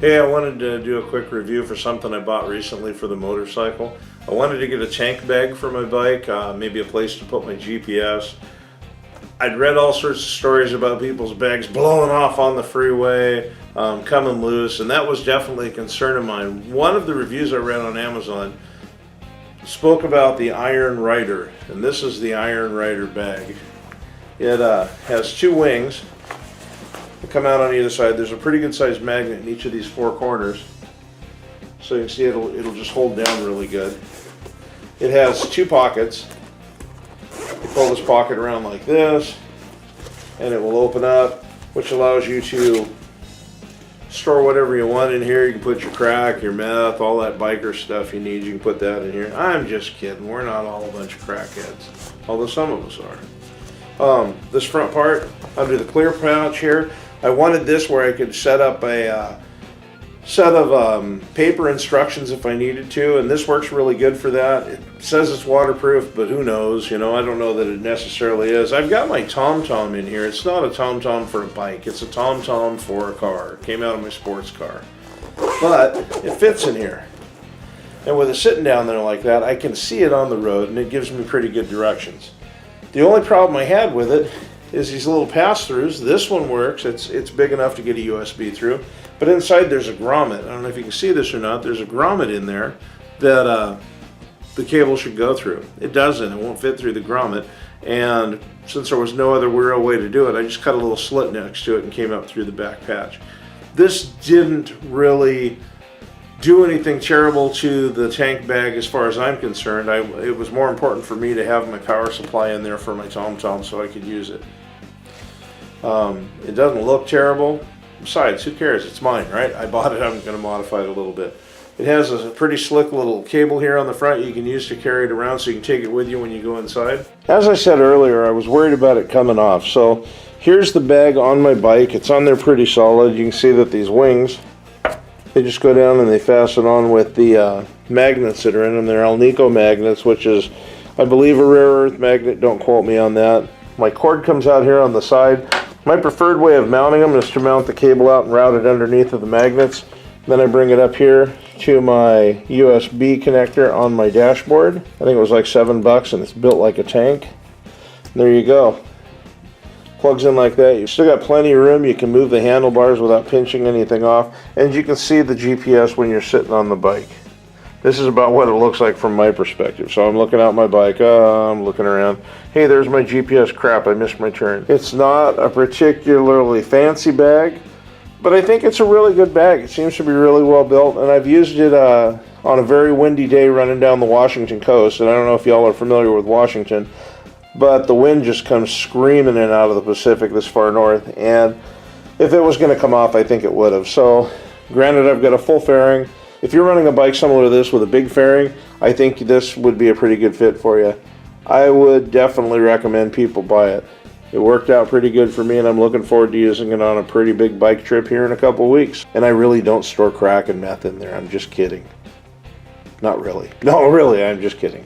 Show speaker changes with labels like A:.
A: Hey, I wanted to do a quick review for something I bought recently for the motorcycle. I wanted to get a tank bag for my bike, maybe a place to put my GPS. I'd read all sorts of stories about people's bags blowing off on the freeway, coming loose, and that was definitely a concern of mine. One of the reviews I read on Amazon spoke about the Iron Rider, and this is the Iron Rider bag. It has two wings that come out on either side. There's a pretty good sized magnet in each of these four corners, so you can see it'll just hold down really good. It has two pockets. You pull this pocket around like this and it will open up, which allows you to store whatever you want in here. You can put your crack, your meth, all that biker stuff you need, you can put that in here. I'm just kidding, we're not all a bunch of crackheads, although some of us are. This front part, under the clear pouch here, I wanted this where I could set up a set of paper instructions if I needed to, and this works really good for that. It says it's waterproof, but who knows, you know, I don't know that it necessarily is. I've got my TomTom in here. It's not a TomTom for a bike, it's a TomTom for a car. It came out of my sports car, but it fits in here. And with it sitting down there like that, I can see it on the road, and it gives me pretty good directions. The only problem I had with it is these little pass-throughs. This one works, it's big enough to get a USB through, but inside there's a grommet. I don't know if you can see this or not. There's a grommet in there that the cable should go through. It doesn't, it won't fit through the grommet, and since there was no other real way to do it, I just cut a little slit next to it and came up through the back patch. This didn't really do anything terrible to the tank bag as far as I'm concerned. It was more important for me to have my power supply in there for my TomTom so I could use it. It doesn't look terrible. Besides, who cares? It's mine, right? I bought it, I'm going to modify it a little bit. It has a pretty slick little cable here on the front you can use to carry it around so you can take it with you when you go inside. As I said earlier, I was worried about it coming off. So here's the bag on my bike. It's on there pretty solid. You can see that these wings, they just go down and they fasten on with the magnets that are in them. They're Alnico magnets, which is, I believe, a rare earth magnet. Don't quote me on that. My cord comes out here on the side. My preferred way of mounting them is to mount the cable out and route it underneath of the magnets. Then I bring it up here to my USB connector on my dashboard. I think it was like $7 and it's built like a tank. And there you go. Plugs in like that. You've still got plenty of room. You can move the handlebars without pinching anything off. And you can see the GPS when you're sitting on the bike. This is about what it looks like from my perspective. So I'm looking out my bike, I'm looking around. Hey, there's my GPS. Crap, I missed my turn. It's not a particularly fancy bag, but I think it's a really good bag. It seems to be really well built, and I've used it on a very windy day running down the Washington coast. And I don't know if y'all are familiar with Washington, but the wind just comes screaming in out of the Pacific this far north, and if it was going to come off, I think it would have. So granted, I've got a full fairing. If you're running a bike similar to this with a big fairing, I think this would be a pretty good fit for you. I would definitely recommend people buy it. It worked out pretty good for me, and I'm looking forward to using it on a pretty big bike trip here in a couple weeks. And I really don't store crack and meth in there. I'm just kidding. Not really. No, really, I'm just kidding.